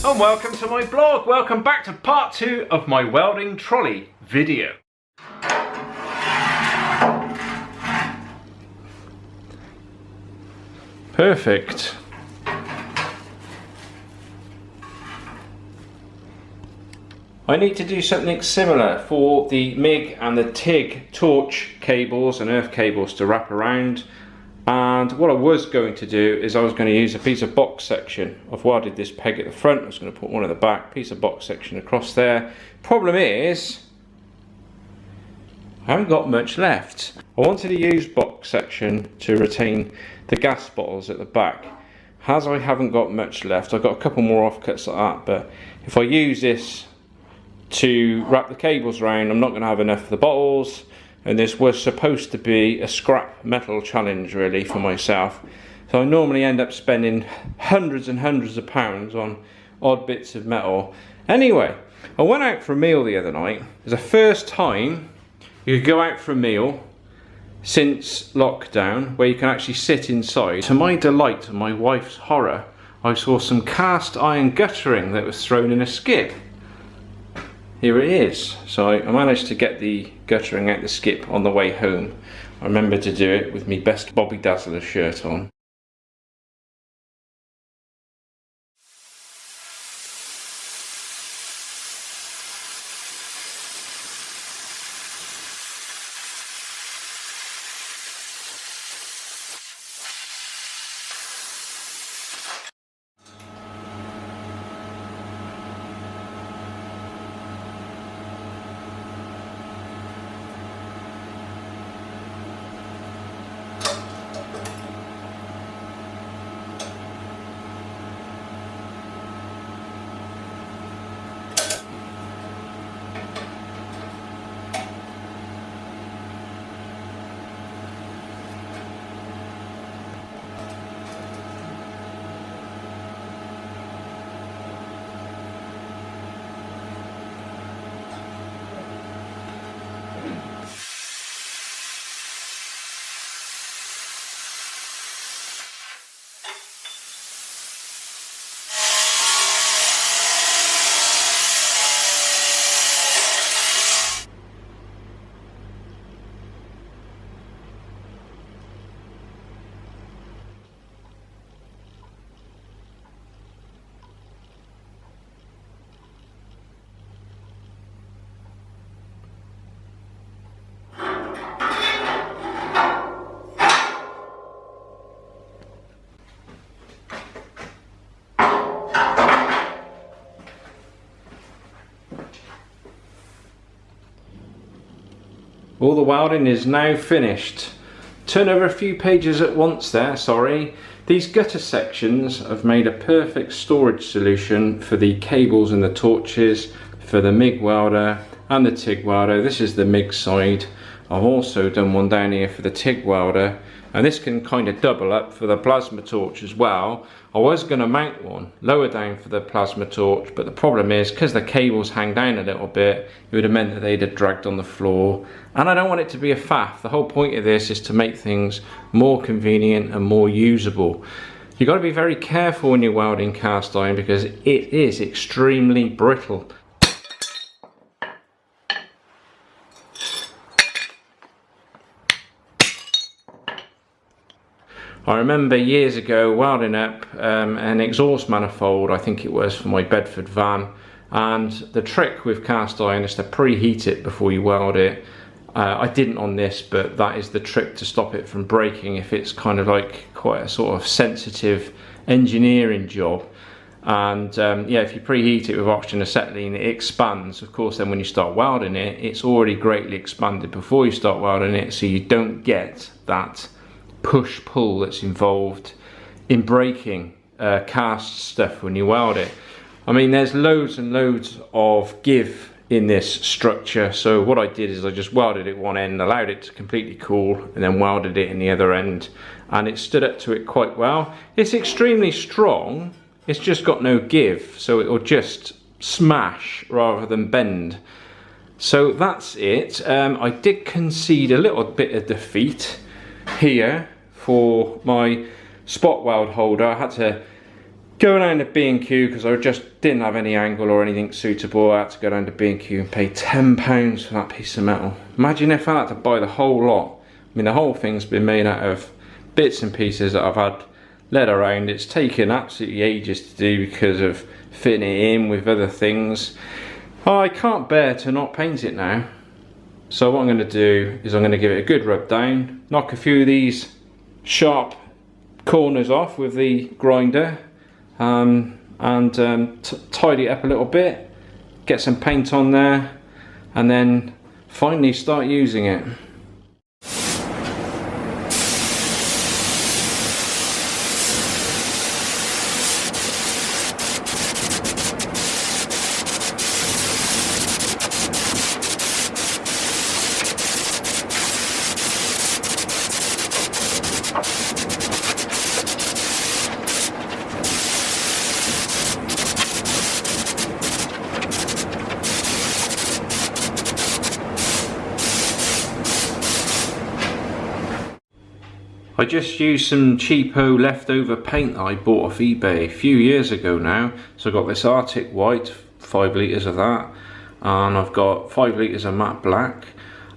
And welcome to my blog. Welcome back to part 2 of my welding trolley video. Perfect. I need to do something similar for the MIG and the TIG torch cables and earth cables to wrap around. And what I was going to do is I was going to use a piece of box section. I've welded this peg at the front, I was going to put one at the back, piece of box section across there. Problem is, I haven't got much left. I wanted to use box section to retain the gas bottles at the back. As I haven't got much left, I've got a couple more offcuts like that, but if I use this to wrap the cables around, I'm not going to have enough of the bottles. And this was supposed to be a scrap metal challenge really for myself. So I normally end up spending hundreds and hundreds of pounds on odd bits of metal. Anyway, I went out for a meal the other night. It was the first time you could go out for a meal since lockdown where you can actually sit inside. To my delight and my wife's horror, I saw some cast iron guttering that was thrown in a skip. Here it is. So I managed to get the guttering out the skip on the way home. I remember to do it with my best Bobby Dazzler shirt on. All the welding is now finished. Turn over a few pages at once there, sorry. These gutter sections have made a perfect storage solution for the cables and the torches, for the MIG welder and the TIG welder. This is the MIG side. I've also done one down here for the TIG welder, and this can kind of double up for the plasma torch as well. I was going to mount one lower down for the plasma torch, but the problem is because the cables hang down a little bit, it would have meant that they'd have dragged on the floor, and I don't want it to be a faff. The whole point of this is to make things more convenient and more usable. You've got to be very careful when you're welding cast iron because it is extremely brittle. I remember years ago welding up an exhaust manifold, I think it was, for my Bedford van, and the trick with cast iron is to preheat it before you weld it. I didn't on this, but that is the trick to stop it from breaking if it's kind of like quite a sort of sensitive engineering job. And yeah, if you preheat it with oxygen acetylene, it expands. Of course, then when you start welding it, it's already greatly expanded before you start welding it, so you don't get that push-pull that's involved in breaking cast stuff when you weld it. I mean, there's loads and loads of give in this structure, so what I did is I just welded it one end, allowed it to completely cool, and then welded it in the other end, and it stood up to it quite well. It's extremely strong, it's just got no give, so it will just smash rather than bend. So that's it. I did concede a little bit of defeat here for my spot weld holder. I had to Going down to B&Q because I just didn't have any angle or anything suitable. I had to go down to B&Q and pay £10 for that piece of metal. Imagine if I had to buy the whole lot. I mean, the whole thing's been made out of bits and pieces that I've had led around. It's taken absolutely ages to do because of fitting it in with other things. Oh, I can't bear to not paint it now. So what I'm going to do is I'm going to give it a good rub down, knock a few of these sharp corners off with the grinder, and tidy it up a little bit, get some paint on there, and then finally start using it. I just used some cheapo leftover paint that I bought off eBay a few years ago now. So I got this Arctic White, 5 litres of that, and I've got 5 litres of matte black.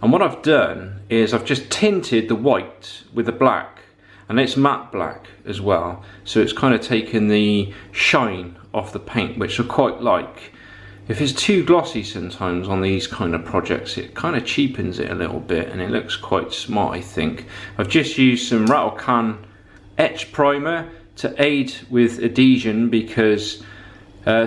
And what I've done is I've just tinted the white with the black, and it's matte black as well. So it's kind of taken the shine off the paint, which I quite like. If it's too glossy sometimes on these kind of projects, it kind of cheapens it a little bit and it looks quite smart, I think. I've just used some rattle can etch primer to aid with adhesion because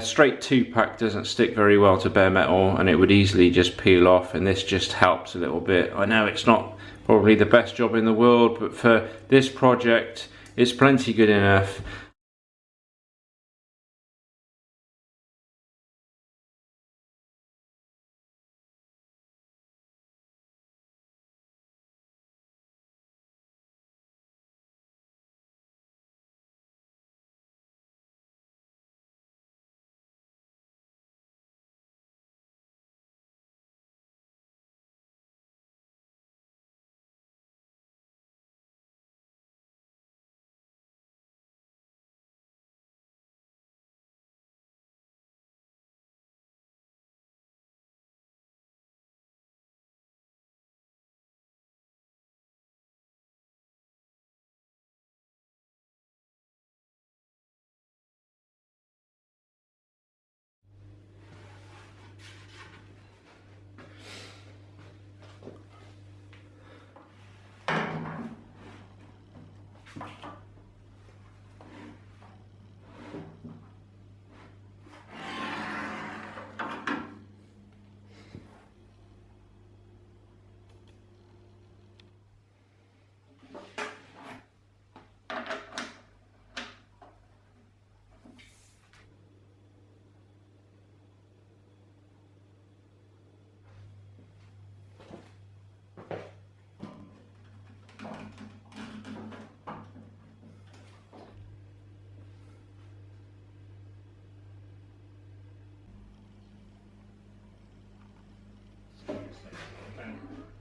straight 2-pack doesn't stick very well to bare metal and it would easily just peel off, and this just helps a little bit. I know it's not probably the best job in the world, but for this project it's plenty good enough.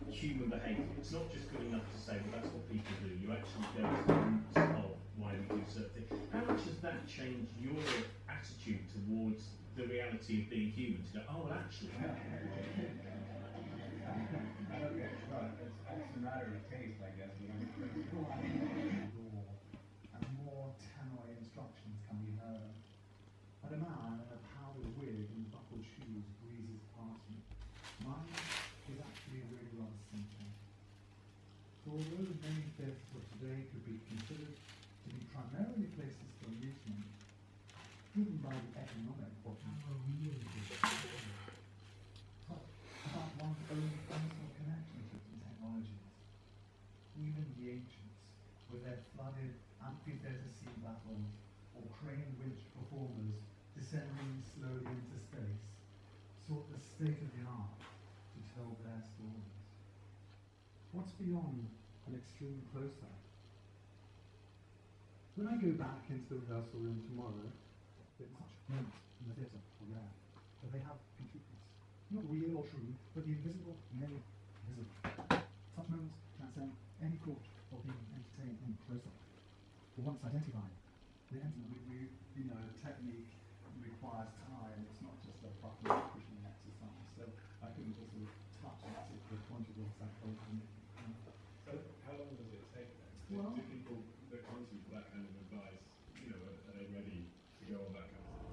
Human behaviour. It's not just good enough to say, well, that's what people do. You actually go to the roots of why we do certain things. How much has that changed your attitude towards the reality of being human? To go, oh, well, actually. Well, it's a matter of taste, I guess. And more tannoy instructions can be heard. But a man in a powdered wig and buckled shoes breezes past me. Mine is actually really rather simple. So although the main theatres of today could be considered to be primarily places for amusement, driven by the economic bottom, about one's own personal connections with technologies. Even the ancients, with their flooded amphitheatre sea battles or crane winch performers descending slowly into space, sought the state of the art to tell their stories. What's beyond an extreme close-up? When I go back into the rehearsal room tomorrow, there's such moments in the theatre are rare, but they have completeness. Not real or true, but the invisible made visible. Such moments transcend any thought of being entertained in close-up. For once identified, you know, technique requires time. It's not just a button pushing exercise. So I couldn't just sort of touch a particular point of what's that going to make. So how long does it take then? Well, Do people that come to you for that kind of advice, you know, are they ready to go on that kind of stuff?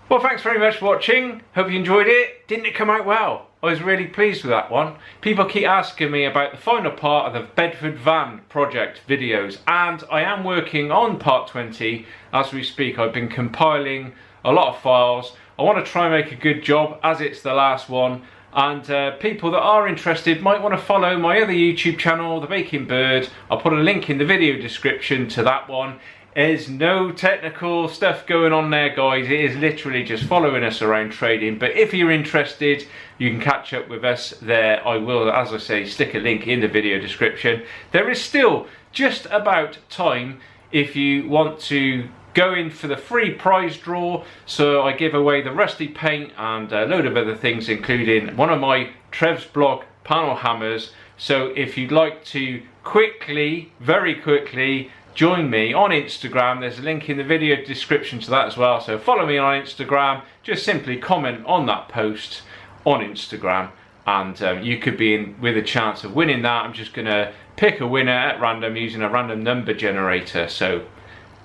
Well, thanks very much for watching. Hope you enjoyed it. Didn't it come out well? I was really pleased with that one. People keep asking me about the final part of the Bedford van project videos, and I am working on part 20 as we speak. I've been compiling a lot of files. I want to try and make a good job as it's the last one, and people that are interested might want to follow my other YouTube channel, The Baking Bird. I'll put a link in the video description to that one. There's no technical stuff going on there, guys. It is literally just following us around trading. But if you're interested, you can catch up with us there. I will, as I say, stick a link in the video description. There is still just about time if you want to go in for the free prize draw. So I give away the rusty paint and a load of other things, including one of my Trev's blog panel hammers. So if you'd like to quickly, very quickly, join me on Instagram. There's a link in the video description to that as well. So follow me on Instagram. Just simply comment on that post on Instagram, and you could be in with a chance of winning that. I'm just going to pick a winner at random using a random number generator. So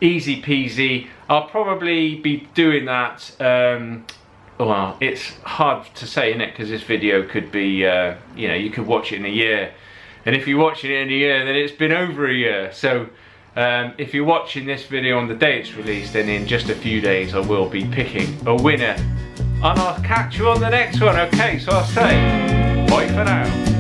easy peasy. I'll probably be doing that. Well, it's hard to say, isn't it? Because this video could be, you know, you could watch it in a year. And if you're watching it in a year, then it's been over a year. So if you're watching this video on the day it's released, then in just a few days I will be picking a winner. And I'll catch you on the next one. Okay, so I'll say bye for now.